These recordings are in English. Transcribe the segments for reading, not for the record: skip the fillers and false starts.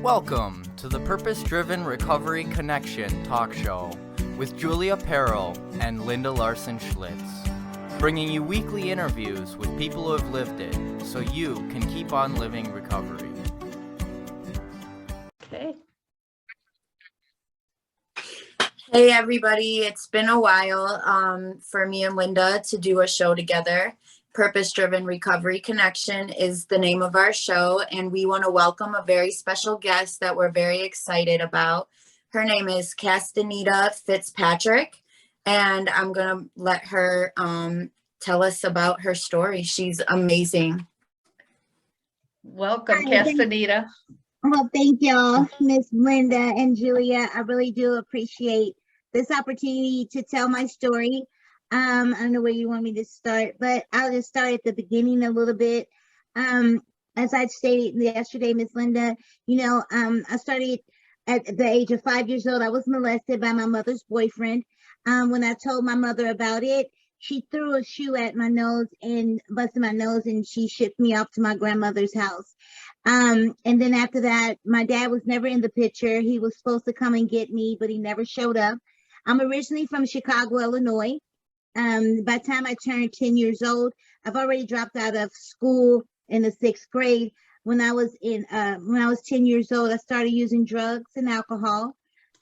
Welcome to the Purpose-Driven Recovery Connection talk show with Julia Perrell and Linda Larson-Schlitz, bringing you weekly interviews with people who have lived it so you can keep on living recovery. Okay. Hey everybody, it's been a while for me and Linda to do a show together. Purpose-Driven Recovery Connection is the name of our show, and we want to welcome a very special guest that we're very excited about. Her name is Castanita Fitzpatrick, and I'm going to let her tell us about her story. She's amazing. Welcome, Castanita. Well, thank y'all, Miss Linda and Julia. I really do appreciate this opportunity to tell my story. I don't know where you want me to start, but I'll just start at the beginning a little bit. As I stated yesterday, Miss Linda, I started at the age of 5 years old. I was molested by my mother's boyfriend. When I told my mother about it, she threw a shoe at my nose and busted my nose, and she shipped me off to my grandmother's house. And then after that, my dad was never in the picture. He was supposed to come and get me, but he never showed up. I'm originally from Chicago, Illinois. By the time I turned 10 years old, I've already dropped out of school in the 6th grade. When I was 10 years old, I started using drugs and alcohol.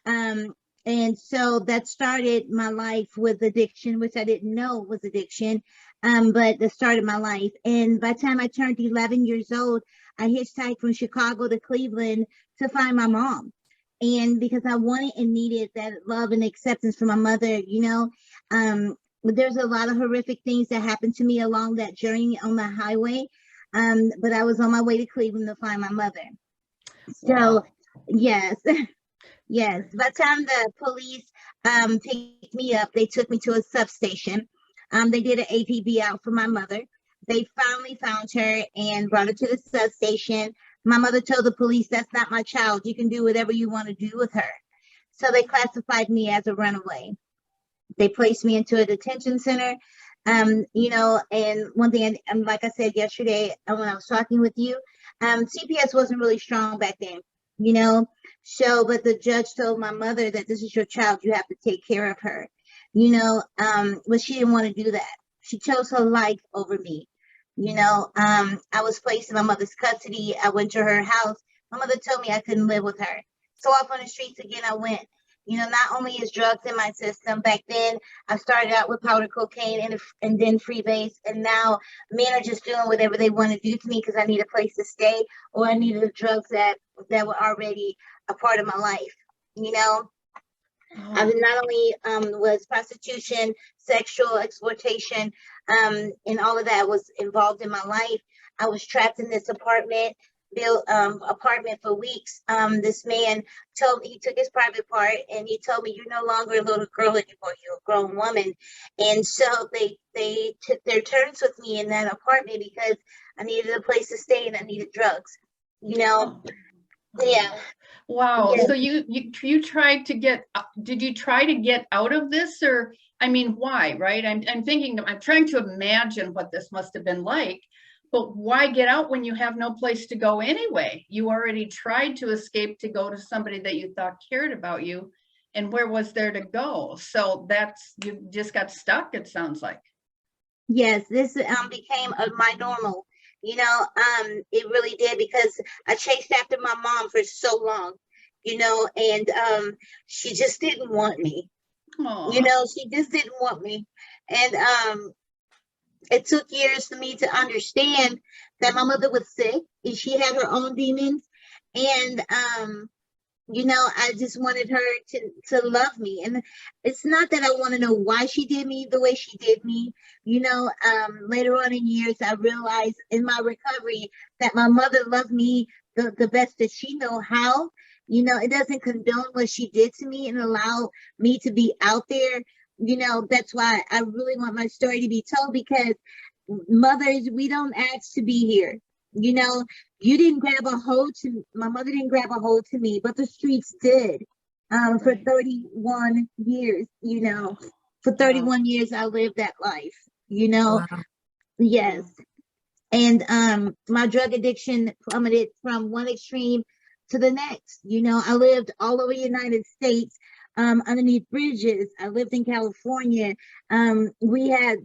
And so that started my life with addiction, which I didn't know was addiction, but that started my life. And by the time I turned 11 years old, I hitchhiked from Chicago to Cleveland to find my mom. And because I wanted and needed that love and acceptance from my mother, there's a lot of horrific things that happened to me along that journey on the highway. But I was on my way to Cleveland to find my mother. So, wow. Yes. Yes. By the time the police picked me up, they took me to a substation. They did an APB out for my mother. They finally found her and brought her to the substation. My mother told the police, "That's not my child. You can do whatever you want to do with her." So they classified me as a runaway. They placed me into a detention center. And one thing, like I said yesterday when I was talking with you, CPS wasn't really strong back then, but the judge told my mother that this is your child, you have to take care of her, but she didn't want to do that. She chose her life over me. I was placed in my mother's custody. I went to her house. My mother told me I couldn't live with her. So off on the streets again I went. Not only is drugs in my system, back then I started out with powder cocaine and then freebase, and now men are just doing whatever they want to do to me because I need a place to stay, or I needed the drugs that were already a part of my life. I not only was prostitution, sexual exploitation, and all of that was involved in my life. I was trapped in this apartment for weeks. This man told me, he took his private part and he told me, "You're no longer a little girl anymore, you're a grown woman." And so they took their turns with me in that apartment because I needed a place to stay and I needed drugs, Yeah. Wow. Yeah. So you tried to get, did you try to get out of this, or, why, right? I'm trying to imagine what this must have been like. But why get out when you have no place to go anyway? You already tried to escape to go to somebody that you thought cared about you. And where was there to go? So you just got stuck, it sounds like. Yes, this became my normal. It really did, because I chased after my mom for so long, and she just didn't want me. Aww. She just didn't want me. And it took years for me to understand that my mother was sick and she had her own demons. And, I just wanted her to love me. And it's not that I want to know why she did me the way she did me. Later on in years, I realized in my recovery that my mother loved me the best that she know how. It doesn't condone what she did to me and allow me to be out there. That's why I really want my story to be told, because mothers, we don't ask to be here. You didn't grab a hold to, my mother didn't grab a hold to me, but the streets did. For 31 years, for 31 years, I lived that life, Wow. Yes. And my drug addiction plummeted from one extreme to the next. You know, I lived all over the United States, underneath bridges. I lived in California. We had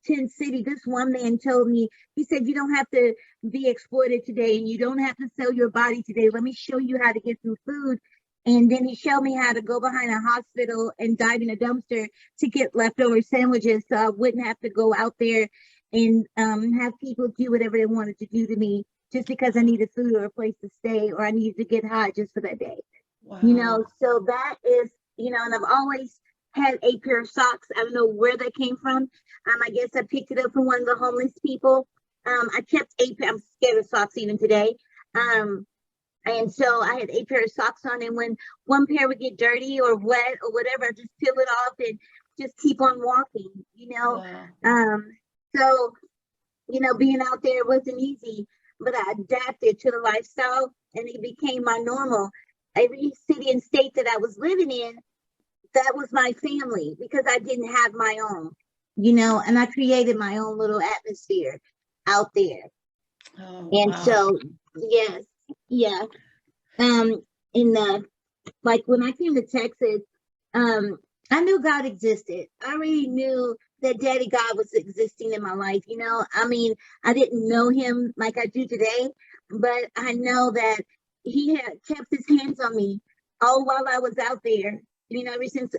10 cities. This one man told me, he said, you don't have to be exploited today, and you don't have to sell your body today. Let me show you how to get some food. And then he showed me how to go behind a hospital and dive in a dumpster to get leftover sandwiches, so I wouldn't have to go out there and have people do whatever they wanted to do to me just because I needed food or a place to stay, or I needed to get high just for that day. Wow. You know, so that is, you know, and I've always had a pair of socks. I don't know where they came from. I guess I picked it up from one of the homeless people. I kept I'm scared of socks even today. And so I had 8 pair of socks on, and when one pair would get dirty or wet or whatever, I just peel it off and just keep on walking, you know. Wow. So, you know, being out there wasn't easy, but I adapted to the lifestyle and it became my normal. Every city and state that I was living in, that was my family because I didn't have my own, you know, and I created my own little atmosphere out there. Oh, And wow. so, yes, yeah. In the, like when I came to Texas, I knew God existed. I already knew that Daddy God was existing in my life. You know, I mean, I didn't know him like I do today, but I know that he had kept his hands on me all while I was out there, you know, ever since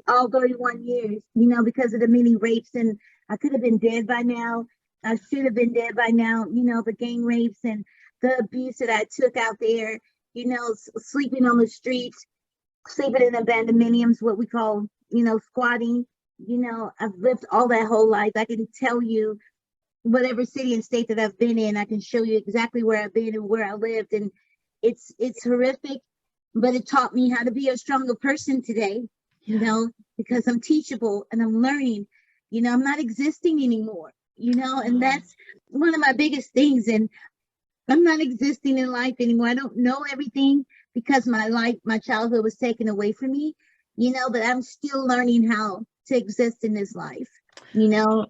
all 31 years, you know, because of the many rapes, and I could have been dead by now. I should have been dead by now, you know, the gang rapes and the abuse that I took out there, you know, sleeping on the streets, sleeping in abandonments, what we call, you know, squatting. You know, I've lived all that whole life. I can tell you whatever city and state that I've been in, I can show you exactly where I've been and where I lived. And it's horrific, but it taught me how to be a stronger person today, you know, because I'm teachable and I'm learning, you know, I'm not existing anymore, you know, and that's one of my biggest things. And I'm not existing in life anymore. I don't know everything because my childhood was taken away from me, you know, but I'm still learning how to exist in this life, you know.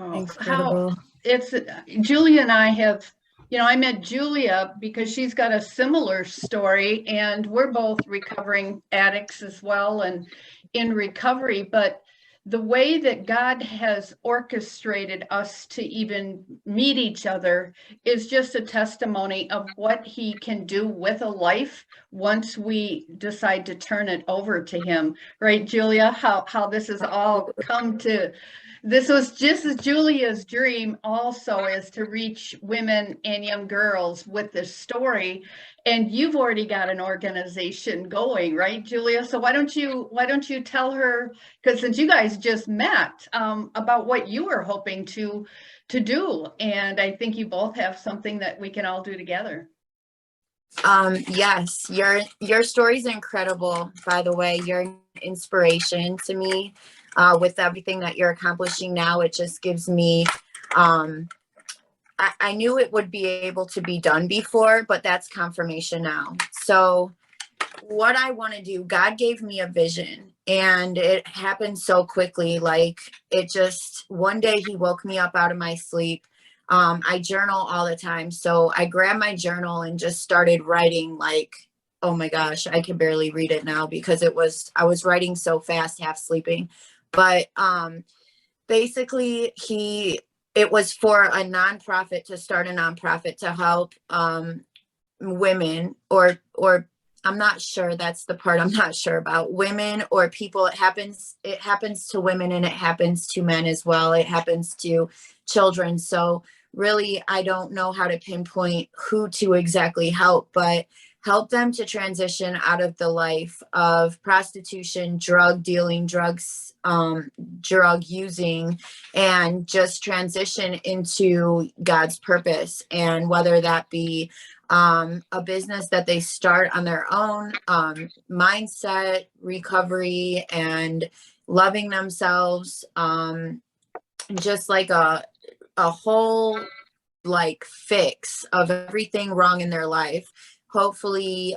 Incredible. It's Julia and I have, you know, I met Julia because she's got a similar story, and we're both recovering addicts as well and in recovery. But the way that God has orchestrated us to even meet each other is just a testimony of what he can do with a life once we decide to turn it over to him. Right, Julia? How this has all come to. This was just as Julia's dream also, is to reach women and young girls with this story. And you've already got an organization going, right, Julia? So why don't you tell her, because since you guys just met, about what you were hoping to do. And I think you both have something that we can all do together. Yes, your story's incredible, by the way. You're an inspiration to me. With everything that you're accomplishing now, it just gives me, I knew it would be able to be done before, but that's confirmation now. So what I want to do, God gave me a vision, and it happened so quickly. Like, it just, one day he woke me up out of my sleep. I journal all the time. So I grabbed my journal and just started writing, like, oh my gosh, I can barely read it now because I was writing so fast, half sleeping. But basically it was for a nonprofit, to start a nonprofit to help women or I'm not sure, that's the part I'm not sure about, women or people. It happens to women, and it happens to men as well. It happens to children. So really, I don't know how to pinpoint who to exactly help, but help them to transition out of the life of prostitution, drug dealing, drugs, drug using, and just transition into God's purpose. And whether that be a business that they start on their own, mindset, recovery, and loving themselves, just like a whole like fix of everything wrong in their life. Hopefully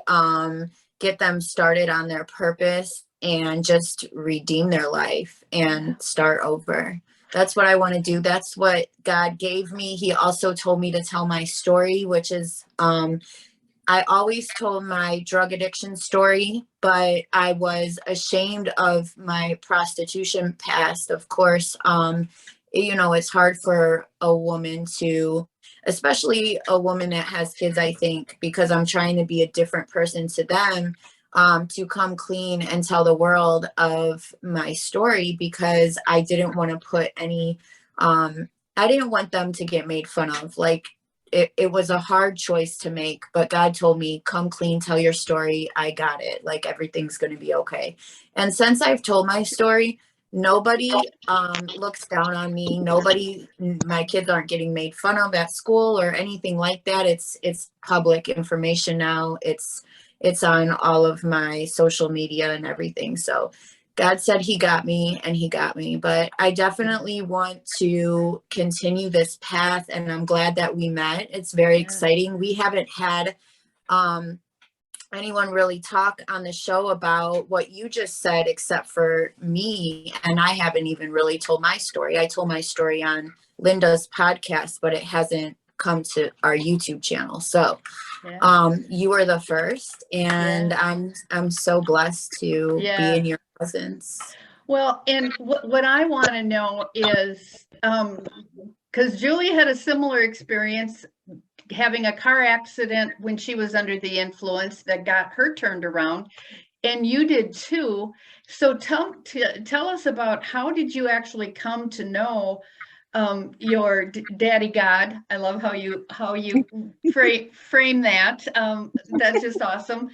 get them started on their purpose and just redeem their life and start over. That's what I want to do. That's what God gave me. He also told me to tell my story, which is I always told my drug addiction story, but I was ashamed of my prostitution past. Of course, it's hard for a woman to, especially a woman that has kids, I think, because I'm trying to be a different person to them, to come clean and tell the world of my story, because I didn't want to put any, I didn't want them to get made fun of. Like, it was a hard choice to make, but God told me, come clean, tell your story. I got it. Like, everything's going to be okay. And since I've told my story, nobody looks down on me. My kids aren't getting made fun of at school or anything like that. It's public information now. It's on all of my social media and everything. So God said he got me, and he got me. But I definitely want to continue this path, and I'm glad that we met. It's very exciting. We haven't had anyone really talk on the show about what you just said, except for me. And I haven't even really told my story. I told my story on Linda's podcast, but it hasn't come to our YouTube channel. So you were the first, and I'm so blessed to be in your presence. Well, and what I want to know is, because Julie had a similar experience having a car accident when she was under the influence that got her turned around, and you did too. So tell us about, how did you actually come to know your daddy God? I love how you frame that. That's just awesome.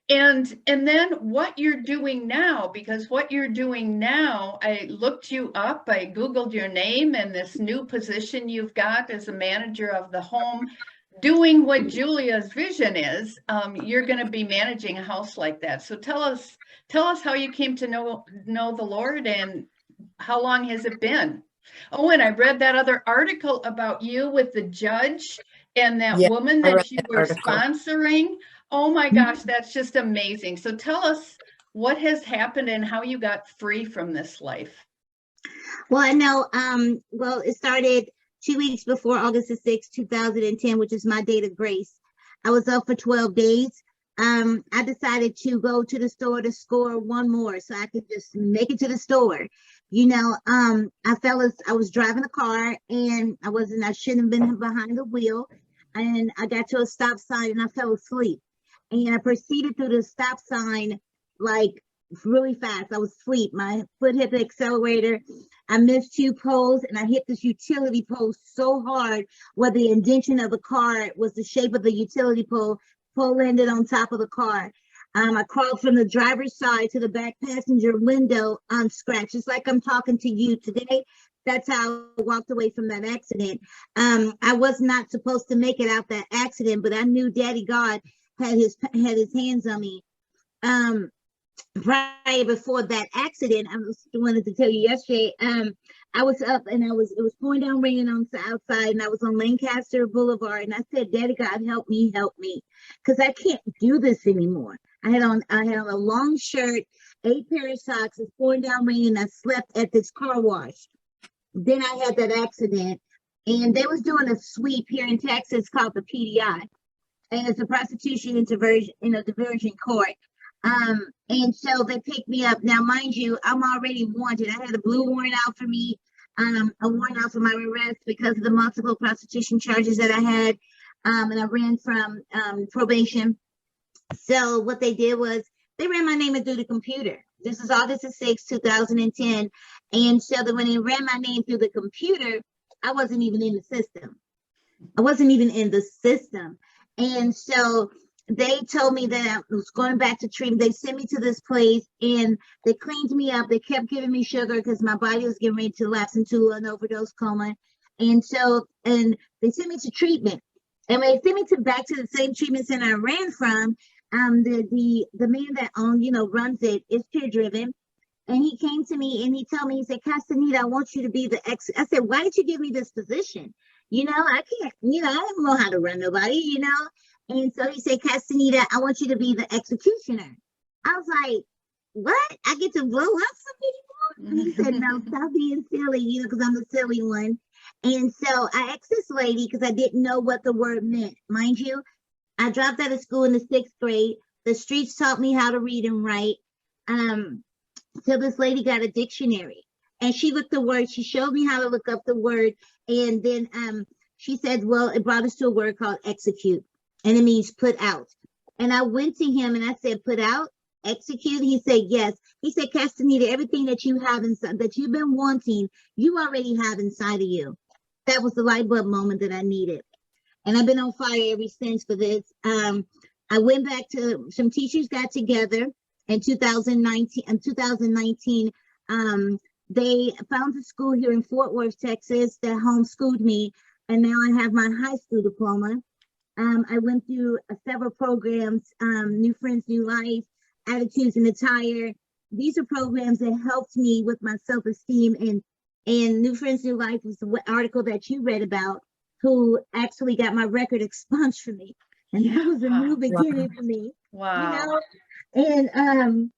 And then what you're doing now, because what you're doing now, I looked you up, I Googled your name and this new position you've got as a manager of the home, doing what Julia's vision is. You're going to be managing a house like that. So tell us how you came to know the Lord, and how long has it been? Oh, and I read that other article about you with the judge and that woman that you were sponsoring. Oh my gosh, that's just amazing. So tell us what has happened and how you got free from this life. Well, I know, it started 2 weeks before August the 6th, 2010, which is my date of grace. I was up for 12 days. I decided to go to the store to score one more so I could just make it to the store. I was driving a car, and I shouldn't have been behind the wheel. And I got to a stop sign and I fell asleep. And I proceeded through the stop sign like really fast. I was asleep. My foot hit the accelerator. I missed 2 poles, and I hit this utility pole so hard where the indentation of the car was the shape of the utility pole. Pole landed on top of the car. I crawled from the driver's side to the back passenger window unscratched. It's like I'm talking to you today. That's how I walked away from that accident. I was not supposed to make it out that accident, but I knew Daddy God had his hands on me. Right before that accident, I wanted to tell you yesterday, I was up, and it was pouring down raining on the outside, and I was on Lancaster Boulevard, and I said, Daddy God, help me, because I can't do this anymore. I had on a long shirt, 8 pair of socks, it's pouring down raining, and I slept at this car wash. Then I had that accident, and they was doing a sweep here in Texas called the PDI, and it's a prostitution and diversion court. And so they picked me up. Now, mind you, I'm already wanted. I had a blue warrant out for me, a warrant out for my arrest because of the multiple prostitution charges that I had, and I ran from probation. So what they did was they ran my name through the computer. This is August 6, 2010. And so that when they ran my name through the computer, I wasn't even in the system. And so they told me that I was going back to treatment. They sent me to this place, and they cleaned me up. They kept giving me sugar because my body was getting ready to lapse into an overdose coma. And they sent me to treatment. And when they sent me back to the same treatment center I ran from, the man that runs it is peer driven. And he came to me and he told me, he said, Castanita, I want you to be the I said, why did you give me this position? I can't, I don't know how to run nobody, And so he said, Castanita, I want you to be the executioner. I was like, what? I get to blow up some people? And he said, no, stop being silly, because I'm the silly one. And so I asked this lady, because I didn't know what the word meant. Mind you, I dropped out of school in the 6th grade. The streets taught me how to read and write. So this lady got a dictionary, and she looked the word. She showed me how to look up the word, and then she said, well, it brought us to a word called execute, and it means put out. And I went to him and I said, put out, execute. He said, yes. He said, Castaneda, everything that you have inside, that you've been wanting, you already have inside of you. That was the light bulb moment that I needed. And I've been on fire ever since for this. I went back to, some teachers got together in 2019. They found a school here in Fort Worth, Texas that homeschooled me. And now I have my high school diploma. I went through several programs, New Friends, New Life, Attitudes and Attire. These are programs that helped me with my self-esteem, and New Friends, New Life was the article that you read about, who actually got my record expunged for me. And that was a new beginning for me. Wow. You know? And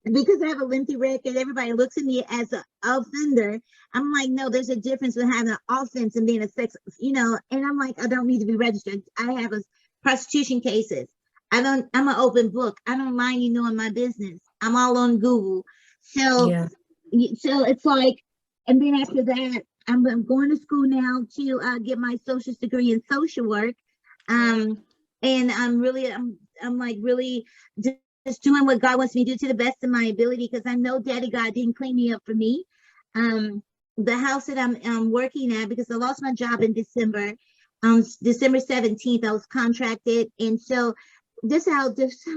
because I have a lengthy record, everybody looks at me as an offender. I'm like, no, there's a difference with having an offense and being a sex, you know, and I'm like, I don't need to be registered. I have a prostitution cases. I'm an open book. I don't mind you knowing my business. I'm all on Google. So, so it's like, and then after that, I'm going to school now to get my associate's degree in social work. And I'm like really just doing what God wants me to do to the best of my ability, because I know Daddy God didn't clean me up for me. The house that I'm working at, because I lost my job in December, December 17th, I was contracted. And so this is how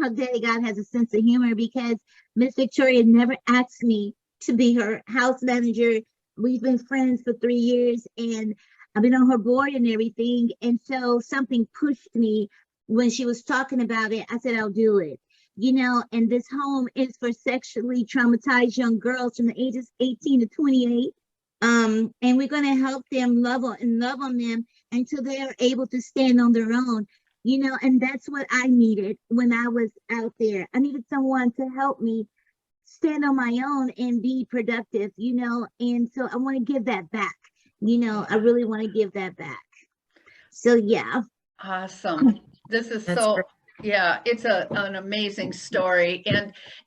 Daddy God has a sense of humor, because Miss Victoria never asked me to be her house manager. We've been friends for 3 years, and I've been on her board and everything. And so something pushed me when she was talking about it. I said, I'll do it. You know, and this home is for sexually traumatized young girls from the ages 18 to 28. And we're going to help them love on them until they are able to stand on their own. You know, and that's what I needed when I was out there. I needed someone to help me stand on my own and be productive, you know, and so I want to give that back. You know, I really want to give that back. So, yeah. Awesome. This is so, yeah, it's an amazing story.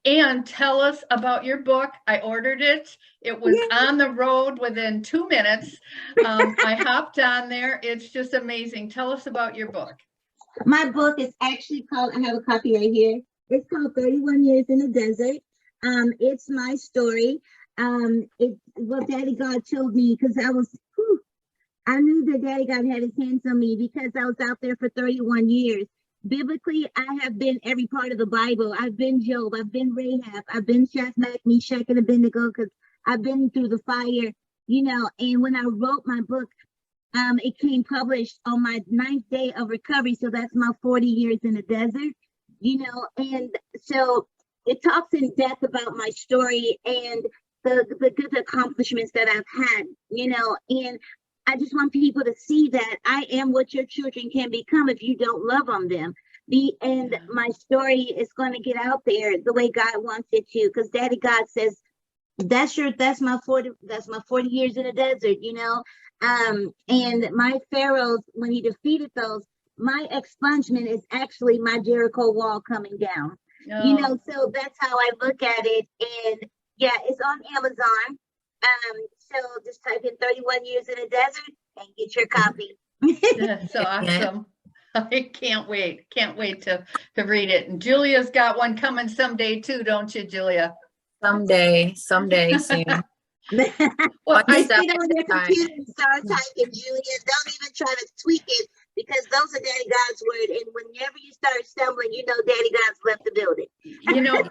And tell us about your book. I ordered it. It was on the road within 2 minutes. I hopped on there. It's just amazing. Tell us about your book. My book is actually called, I have a copy right here. It's called 31 Years in the Desert. It's my story. It's what Daddy God told me, because I knew that Daddy God had his hands on me because I was out there for 31 years. Biblically, I have been every part of the Bible. I've been Job, I've been Rahab, I've been Shadrach, Meshach, and Abednego, because I've been through the fire, you know. And when I wrote my book, it came published on my 9th day of recovery. So that's my 40 years in the desert, you know. And so it talks in depth about my story and the good accomplishments that I've had, you know. And I just want people to see that I am what your children can become if you don't love on them. And my story is going to get out there the way God wants it to, because Daddy God says, that's my 40 years in the desert, you know. And my pharaohs, when he defeated those, my expungement is actually my Jericho wall coming down. Oh. You know, so that's how I look at it. And yeah, it's on Amazon. So just type in 31 Years in the Desert and get your copy. That's so awesome. I can't wait. Can't wait to read it. And Julia's got one coming someday too, don't you, Julia? Someday soon. Well, I sit on your computer and start typing, Julia. Don't even try to tweak it, because those are Daddy God's word. And whenever you start stumbling, you know Daddy God's left the building. You know,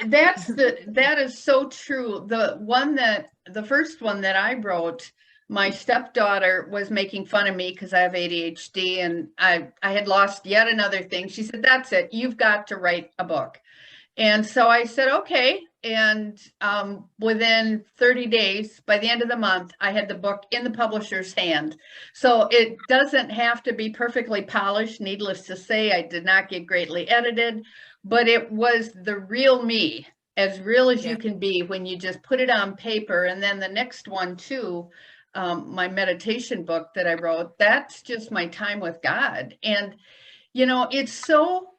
that is so true. The first one that I wrote, my stepdaughter was making fun of me because I have ADHD, and I had lost yet another thing. She said, "That's it. You've got to write a book." And so I said, okay. And within 30 days, by the end of the month, I had the book in the publisher's hand. So it doesn't have to be perfectly polished. Needless to say, I did not get greatly edited, but it was the real me, as real as you can be when you just put it on paper. And then the next one too, my meditation book that I wrote, that's just my time with God. And You know, it's so,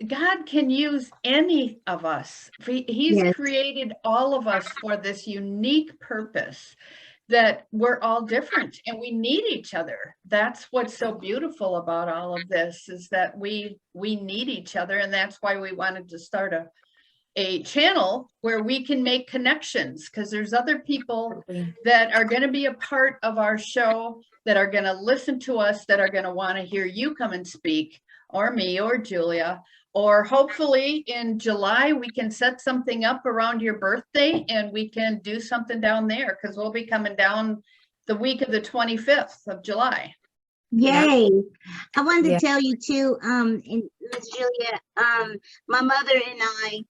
God can use any of us. He's Yes. created all of us for this unique purpose, that we're all different and we need each other. That's what's so beautiful about all of this, is that we need each other. And that's why we wanted to start a channel where we can make connections, because there's other people that are going to be a part of our show, that are going to listen to us, that are going to want to hear you come and speak, or me, or Julia. Or hopefully in July, we can set something up around your birthday and we can do something down there, because we'll be coming down the week of the 25th of July. Yay. I wanted to Yeah. tell you too, and Miss Julia, my mother and I,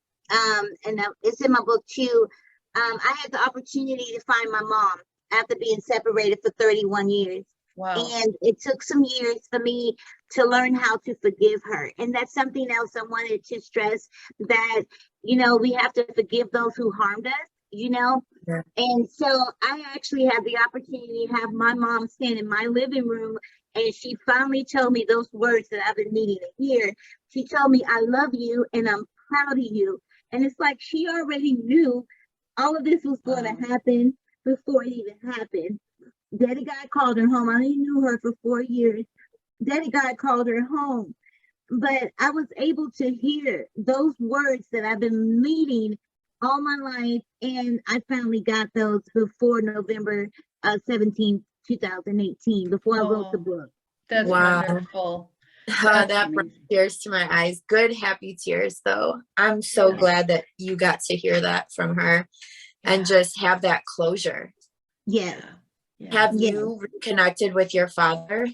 it's in my book too. I had the opportunity to find my mom after being separated for 31 years. Wow. And it took some years for me to learn how to forgive her. And that's something else I wanted to stress, that, you know, we have to forgive those who harmed us, you know? Yeah. And so I actually had the opportunity to have my mom stand in my living room, and she finally told me those words that I've been needing to hear. She told me, "I love you and I'm proud of you." And it's like she already knew all of this was going to happen before it even happened. Daddy God called her home. I only knew her for 4 years. Daddy God called her home. But I was able to hear those words that I've been needing all my life. And I finally got those before November 17, 2018, before I wrote the book. That's Wow. wonderful. That brought tears to my eyes. Good, happy tears, though. I'm so glad that you got to hear that from her and just have that closure. Yeah. Have you reconnected with your father?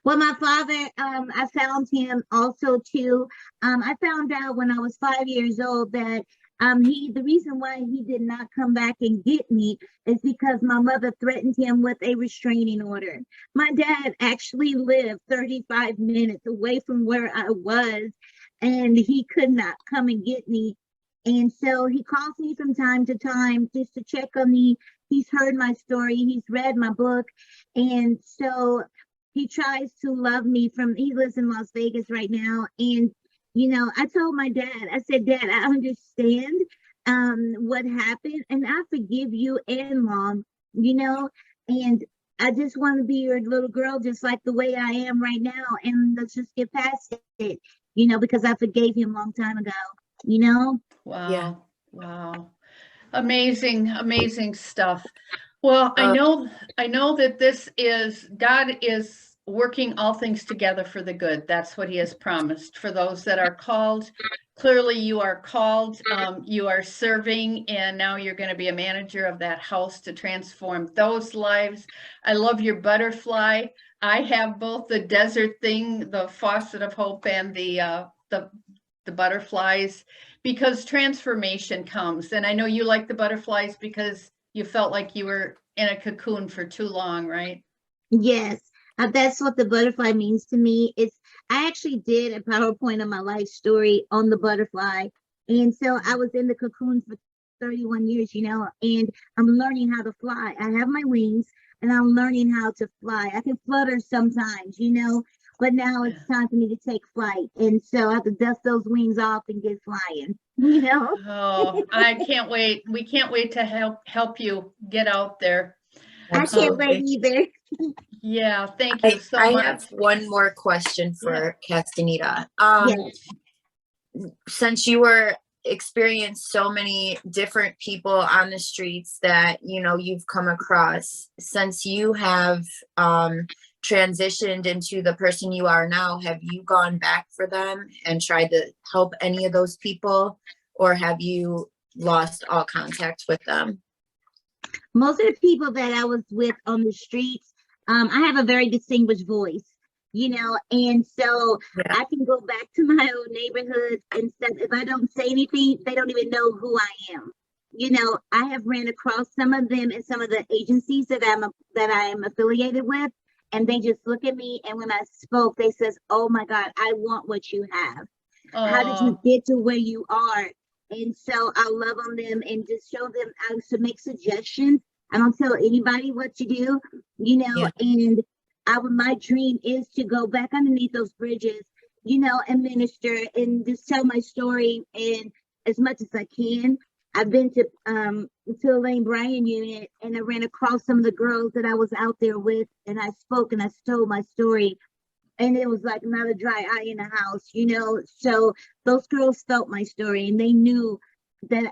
Well, my father, I found him also too. I found out when I was 5 years old that the reason why he did not come back and get me is because my mother threatened him with a restraining order. My dad actually lived 35 minutes away from where I was, and he could not come and get me. And so he calls me from time to time just to check on me. He's heard my story. He's read my book. And so he tries to love me he lives in Las Vegas right now. And, you know, I told my dad, I said, "Dad, I understand what happened, and I forgive you and Mom, you know, and I just want to be your little girl, just like the way I am right now. And let's just get past it, you know, because I forgave him a long time ago, you know?" Wow. Yeah. Wow. Amazing stuff. Well, I know that God is working all things together for the good. That's what he has promised for those that are called. Clearly you are called, you are serving, and now you're going to be a manager of that house to transform those lives. I love your butterfly. I have both the desert thing, the faucet of hope, and the butterflies, because transformation comes. And I know you like the butterflies because you felt like you were in a cocoon for too long, right? Yes, that's what the butterfly means to me. I actually did a PowerPoint of my life story on the butterfly. And so I was in the cocoon for 31 years, you know, and I'm learning how to fly. I have my wings and I'm learning how to fly. I can flutter sometimes, you know, but now it's time for me to take flight. And so I have to dust those wings off and get flying, you know? Oh, I can't wait. We can't wait to help you get out there. I can't wait either. Yeah, thank you so much. I have one more question for Castanita. Since you experienced so many different people on the streets that, you know, you've come across, since you have transitioned into the person you are now, have you gone back for them and tried to help any of those people, or have you lost all contact with them? Most of the people that I was with on the streets, I have a very distinguished voice, you know, and so I can go back to my old neighborhood and stuff. If I don't say anything, they don't even know who I am. You know, I have ran across some of them in some of the agencies that I am affiliated with, and they just look at me, and when I spoke, they says, "Oh my God, I want what you have. How did you get to where you are?" And so I love on them and just show them how to make suggestions. I don't tell anybody what to do, you know, and my dream is to go back underneath those bridges, you know, and minister and just tell my story and as much as I can. I've been to a Lane Bryant unit, and I ran across some of the girls that I was out there with, and I spoke and I told my story, and it was like not a dry eye in the house, you know. So those girls felt my story, and they knew that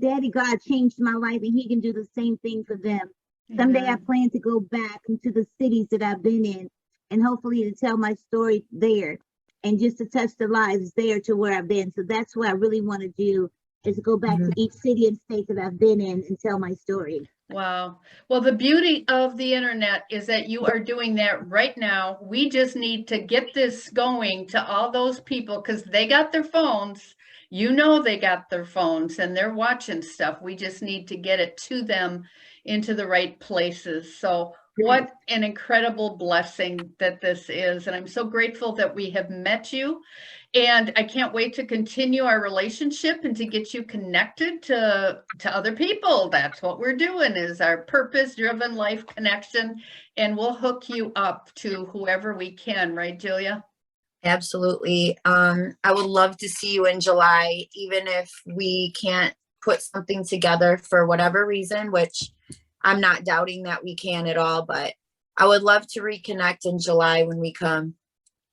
Daddy God changed my life, and He can do the same thing for them. Someday I plan to go back into the cities that I've been in, and hopefully to tell my story there, and just to touch the lives there to where I've been. So that's what I really want to do, is go back to each city and state that I've been in and tell my story. Wow. Well, the beauty of the internet is that you are doing that right now. We just need to get this going to all those people because they got their phones. You know, they got their phones and they're watching stuff. We just need to get it to them into the right places. So what an incredible blessing that this is. And I'm so grateful that we have met you. And I can't wait to continue our relationship and to get you connected to other people. That's what we're doing, is our purpose-driven life connection. And we'll hook you up to whoever we can, right, Julia? Absolutely. I would love to see you in July, even if we can't put something together for whatever reason, which I'm not doubting that we can at all, but I would love to reconnect in July when we come.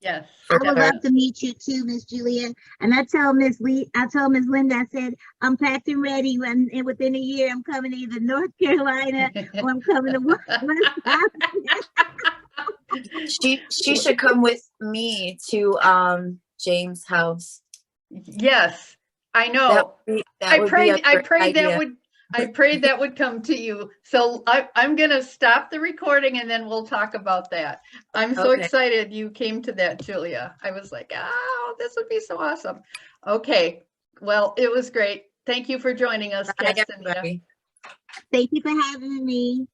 Yes. I would love to meet you too, Miss Julia. And I told Miss Linda, I said, I'm packed and ready, and within a year, I'm coming to either North Carolina or I'm coming to West She should come with me to James' house. Yes, I know. I prayed that would come to you. So I'm going to stop the recording and then we'll talk about that. I'm so excited you came to that, Julia. I was like, oh, this would be so awesome. Okay. Well, it was great. Thank you for joining us, Castanita. Thank you for having me.